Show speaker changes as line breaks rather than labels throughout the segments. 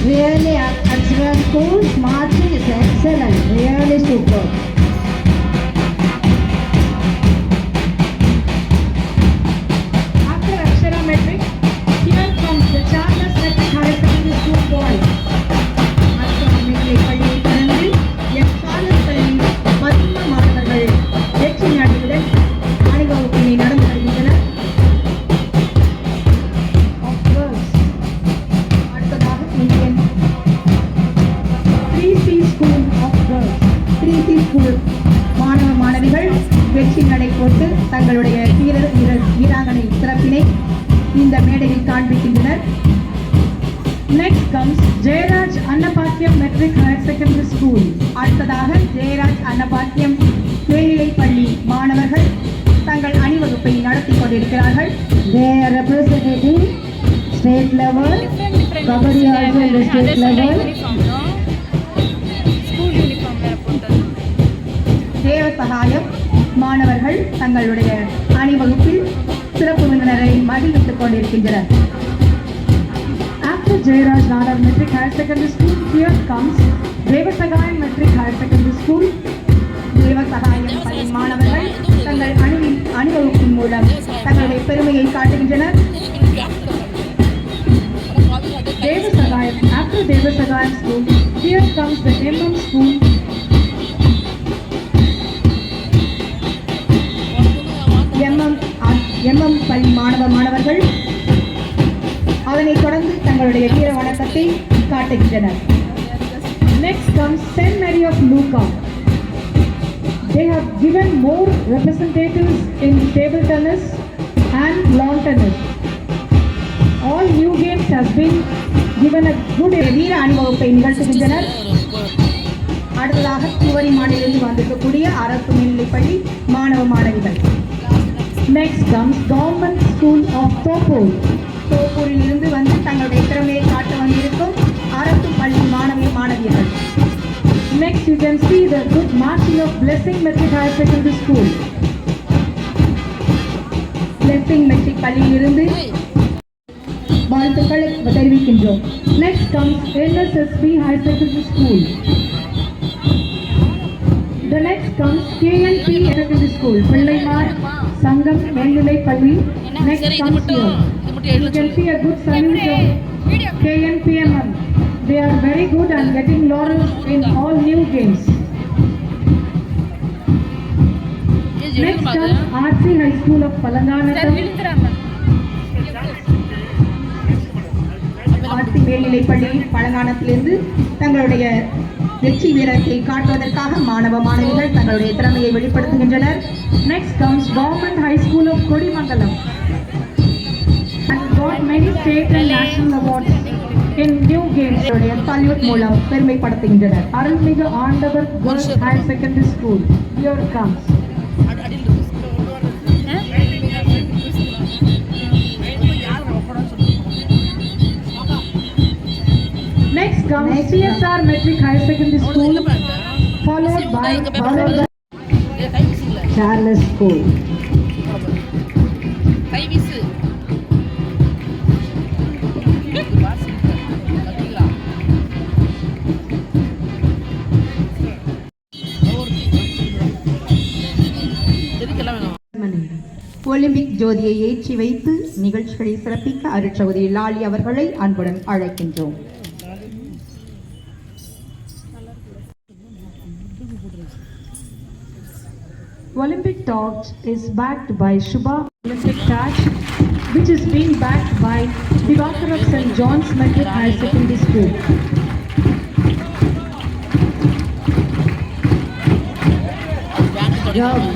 Really excellent schools. Marching is excellent. Really super.
After Akshara Metric, here comes the Charles Metric Higher Secondary School boys. Akshara Metric பள்ளியை கடந்து எச்சார்லஸ் பள்ளி 10 மாணவர்கள் வெற்றி நாட்டுடன் அணிவகுப்பினை நடந்து வருகின்றனர். அடுத்ததாக Indian 3C School of Girls 3C School மாணவ மாணவிகள் வெற்றி நடை போட்டு தங்களுடைய வீராங்கனை சிறப்பினை இந்த மேடையில் காண்பிக்கின்றனர். Next comes Jayaraj Annapackiam matric higher secondary school. அடுத்ததாக ஜெயராஜ் அன்னபாக்கியம் மேல்நிலை பள்ளி மாணவர்கள் தங்கள் அணிவகுப்பை நடத்தி கொண்டிருக்கிறார்கள்.
They are representing state level. Kabaddi also in the state level.
தேவ சகாயம் மாணவர்கள் தங்களுடைய அணிவகுப்பில் சிறப்பு விருந்தினரை மகிழ்வித்துக் கொண்டிருக்கின்றனர். After Jayaraj Nadar Metric Higher Secondary School, here comes Devasagayam Metric Higher Secondary School. Devasahayam பள்ளி மாணவர்கள் தங்கள் அணிவகுப்பின் மூலம் தங்களுடைய பெருமையை காட்டுகின்றனர். Devasagayam. After Devasagayam School, here comes the MM School. MM பள்ளி மாணவர்கள் அதனைத் தொடர்ந்து தங்களுடைய வீர வணக்கத்தை காட்டுகின்றனர். Next comes St. Mary of Luca. They have given more representatives in table tennis and lawn tennis. All new games has been given a good வீர அணிவகுப்பை நிகழ்த்துகின்றனர். அடுத்ததாக குவரி மாநிலத்தில் வந்திருக்கக்கூடிய அரசு மேல்நிலைப்பள்ளி மாணவ மாணவிகள். Next comes Government School of Topur. தோப்பூரில் இருந்து வந்து தங்களுடைய திறமையை காட்ட வந்திருக்கும் அரசு பள்ளி மாணவியர்கள். Next you can see the good marching of Blessing Metric Higher Secondary School. Blessing Metric பள்ளியில் இருந்து வாழ்த்துக்களை தெரிவிக்கின்றோம். Next comes NSSB Higher Secondary School. The next comes KNP Secondary School, Pillaimar Sangam மேல்நிலை பள்ளி. Next comes here. You can see a good salute of KNPMM. They are very good and getting laurels in all new games. Next comes RC High School of Palanganatham. RC மேல்நிலை பள்ளி பழங்கானத்திலிருந்து தங்களுடைய வெற்றி வீரத்தை காட்டுவதற்காக மாணவ மாணவிகள் தங்களுடைய திறமையை வெளிப்படுத்துகின்றனர். Next comes Government High School of Kodimangalam and got many state and national awards in new games. Salute மூலம் பெருமைப்படுத்துகின்றனர். அருள்மிகு ஆண்டவர் Girls Higher Secondary School. Here comes. Next comes CSR Metric Higher Secondary School, followed by
Charles School.
Olympic ஜோதியை ஏற்றி வைத்து நிகழ்ச்சிகளை சிறப்பிக்க அருட்சகோதரி லாலி அவர்களை அன்புடன் அழைக்கின்றோம். Olympic torch is backed by Shubha Olympic Touch, which is being backed by Divakar of St. John's Metric Higher Secondary School.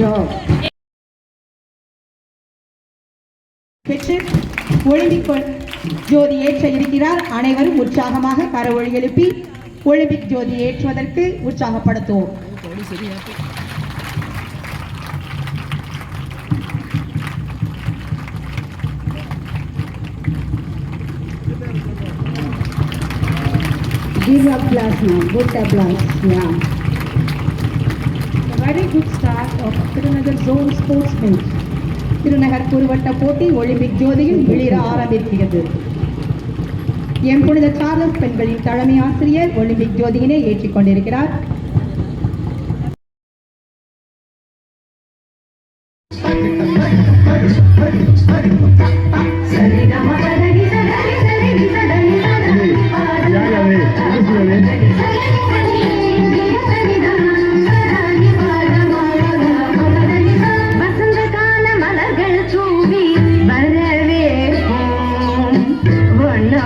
Job.
Olympic ஜோதி ஏற்ற இருக்கிறார். அனைவரும் உற்சாகமாக கரவொலி எழுப்பி ஒலிம்பிக் ஜோதி ஏற்றுவதற்கு உற்சாகப்படுத்துவோம்.
Give applause now. Good applause. Yeah.
A very good start of Tirunagар Zone Sports Meet. Thirunagar குறுவட்ட போட்டி Olympic ஜோதியில் வெளியிட ஆரம்பிக்கிறது. எம் புனித சார்லஸ் பெண்களின் தலைமை ஆசிரியர் ஒலிம்பிக் ஜோதியினை ஏற்றிக் கொண்டிருக்கிறார்.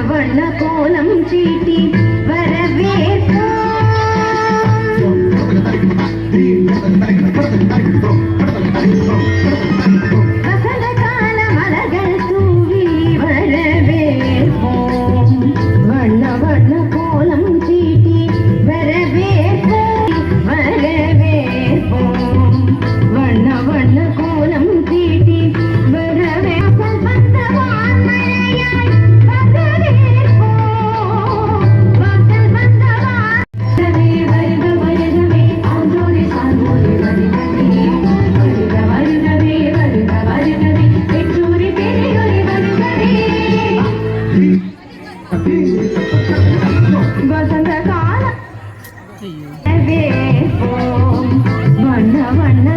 வண்ண கோலம் சீட்டி வசந்த கால மலர்கள் தூவி வரவேற்போம். வண்ண வண்ண கோலம் சீட்டி வரவேற்போம். வண்ண வண்ண கோலம் சீட்டி வரவேற்போம். வசந்த கால வண்ண வண்ண